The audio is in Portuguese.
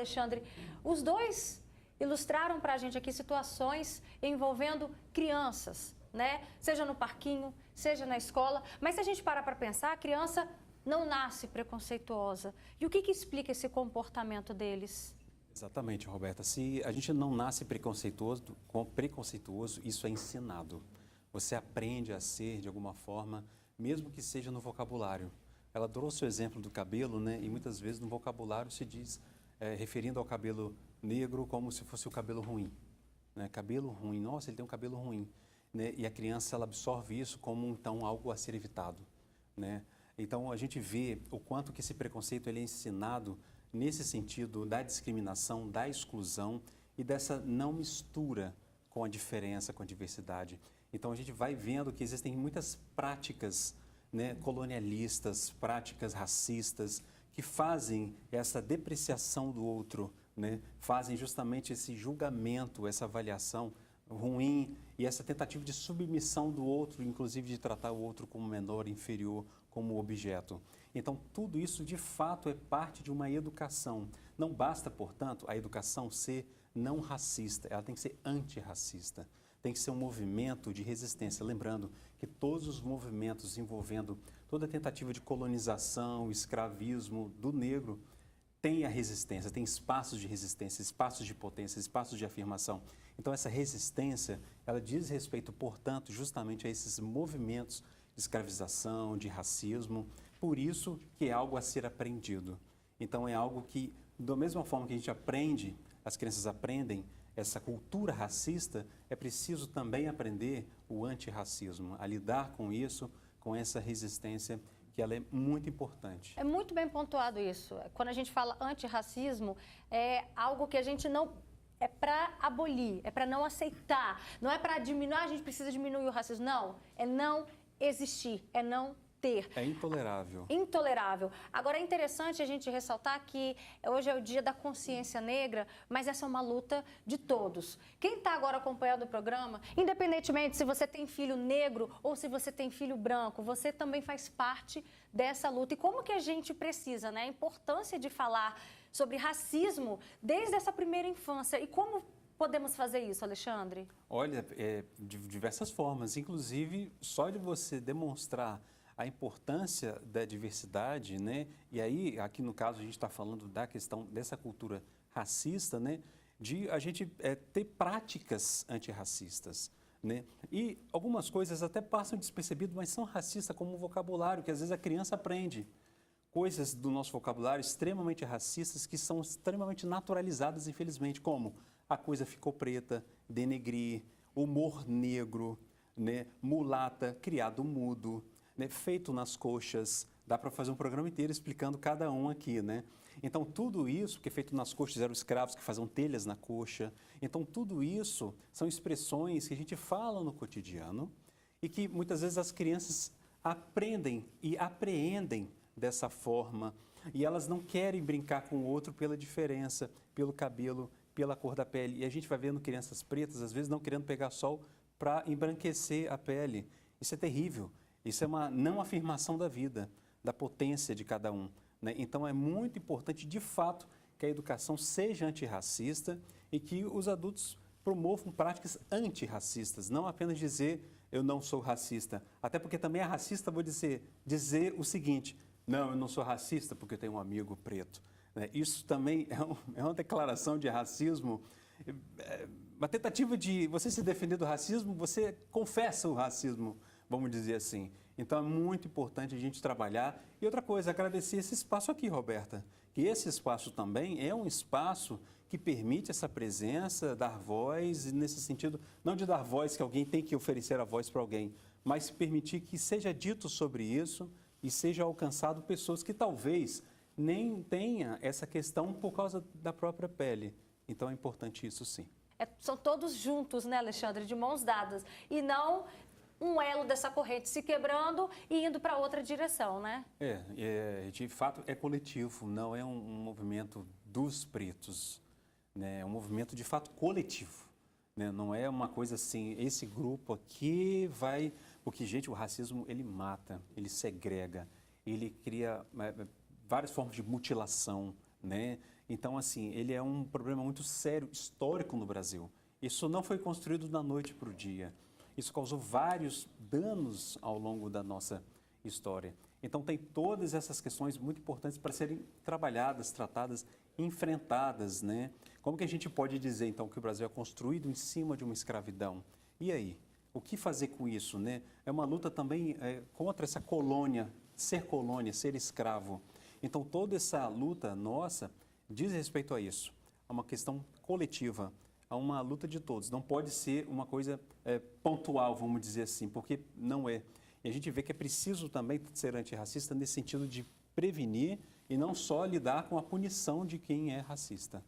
Alexandre, os dois ilustraram para a gente aqui situações envolvendo crianças, né? Seja no parquinho, seja na escola. Mas se a gente parar para pensar, a criança não nasce preconceituosa. E o que explica esse comportamento deles? Exatamente, Roberta. Se a gente não nasce preconceituoso, isso é ensinado. Você aprende a ser de alguma forma, mesmo que seja no vocabulário. Ela trouxe o exemplo do cabelo, né? E muitas vezes no vocabulário se diz, referindo ao cabelo negro, como se fosse o cabelo ruim. Né? Cabelo ruim, nossa, ele tem um cabelo ruim. Né? E a criança ela absorve isso como então algo a ser evitado. Né? Então a gente vê o quanto que esse preconceito ele é ensinado nesse sentido da discriminação, da exclusão e dessa não mistura com a diferença, com a diversidade. Então a gente vai vendo que existem muitas práticas, né, colonialistas, práticas racistas, que fazem essa depreciação do outro, né, fazem justamente esse julgamento, essa avaliação ruim e essa tentativa de submissão do outro, inclusive de tratar o outro como menor, inferior, como objeto. Então, tudo isso, de fato, é parte de uma educação. Não basta, portanto, a educação ser não racista, ela tem que ser antirracista. Tem que ser um movimento de resistência. Lembrando que todos os movimentos envolvendo toda a tentativa de colonização, escravismo do negro, tem a resistência, tem espaços de resistência, espaços de potência, espaços de afirmação. Então, essa resistência, ela diz respeito, portanto, justamente a esses movimentos de escravização, de racismo. Por isso que é algo a ser aprendido. Então, é algo que, da mesma forma que a gente aprende, as crianças aprendem essa cultura racista, é preciso também aprender o antirracismo, a lidar com isso, com essa resistência, que ela é muito importante. É muito bem pontuado isso. Quando a gente fala antirracismo, é algo que a gente não... É para abolir, é para não aceitar, não é para diminuir, a gente precisa diminuir o racismo. Não, é não existir, é não ter. É intolerável. Intolerável. Agora, é interessante a gente ressaltar que hoje é o dia da consciência negra, mas essa é uma luta de todos. Quem está agora acompanhando o programa, independentemente se você tem filho negro ou se você tem filho branco, você também faz parte dessa luta. E como que a gente precisa, né? A importância de falar sobre racismo desde essa primeira infância. E como podemos fazer isso, Alexandre? Olha, de diversas formas. Inclusive, só de você demonstrar a importância da diversidade, né? E aí, aqui no caso, a gente está falando da questão dessa cultura racista, né? De a gente ter práticas antirracistas, né? E algumas coisas até passam despercebido, mas são racistas como o vocabulário, que às vezes a criança aprende. Coisas do nosso vocabulário extremamente racistas que são extremamente naturalizadas, infelizmente, como a coisa ficou preta, denegrir, humor negro, né? Mulata, criado mudo, né, feito nas coxas, dá para fazer um programa inteiro explicando cada um aqui, né? Então, tudo isso, que é feito nas coxas, eram escravos que faziam telhas na coxa. Então, tudo isso são expressões que a gente fala no cotidiano e que muitas vezes as crianças aprendem e apreendem dessa forma e elas não querem brincar com o outro pela diferença, pelo cabelo, pela cor da pele. E a gente vai vendo crianças pretas, às vezes não querendo pegar sol para embranquecer a pele. Isso é terrível. Isso é uma não afirmação da vida, da potência de cada um, né? Então, é muito importante, de fato, que a educação seja antirracista e que os adultos promovam práticas antirracistas, não apenas dizer eu não sou racista. Até porque também é racista, vou dizer o seguinte, não, eu não sou racista porque eu tenho um amigo preto. Né? Isso também é uma declaração de racismo, uma tentativa de você se defender do racismo, você confessa o racismo, vamos dizer assim. Então, é muito importante a gente trabalhar. E outra coisa, agradecer esse espaço aqui, Roberta, que esse espaço também é um espaço que permite essa presença, dar voz, e nesse sentido, não de dar voz, que alguém tem que oferecer a voz para alguém, mas permitir que seja dito sobre isso e seja alcançado pessoas que talvez nem tenham essa questão por causa da própria pele. Então, é importante isso, sim. São todos juntos, né, Alexandre, de mãos dadas, e não um elo dessa corrente se quebrando e indo para outra direção, né? De fato é coletivo, não é um movimento dos pretos, né? É um movimento de fato coletivo, né? Não é uma coisa assim, esse grupo aqui vai... Porque, gente, o racismo, ele mata, ele segrega, ele cria várias formas de mutilação, né? Então, assim, ele é um problema muito sério, histórico no Brasil. Isso não foi construído da noite para o dia. Isso causou vários danos ao longo da nossa história. Então, tem todas essas questões muito importantes para serem trabalhadas, tratadas, enfrentadas, né? Como que a gente pode dizer, então, que o Brasil é construído em cima de uma escravidão? E aí? O que fazer com isso, né? É uma luta também contra essa colônia, ser escravo. Então, toda essa luta nossa diz respeito a isso, a uma questão coletiva, a uma luta de todos. Não pode ser uma coisa pontual, vamos dizer assim, porque não é. E a gente vê que é preciso também ser antirracista nesse sentido de prevenir e não só lidar com a punição de quem é racista.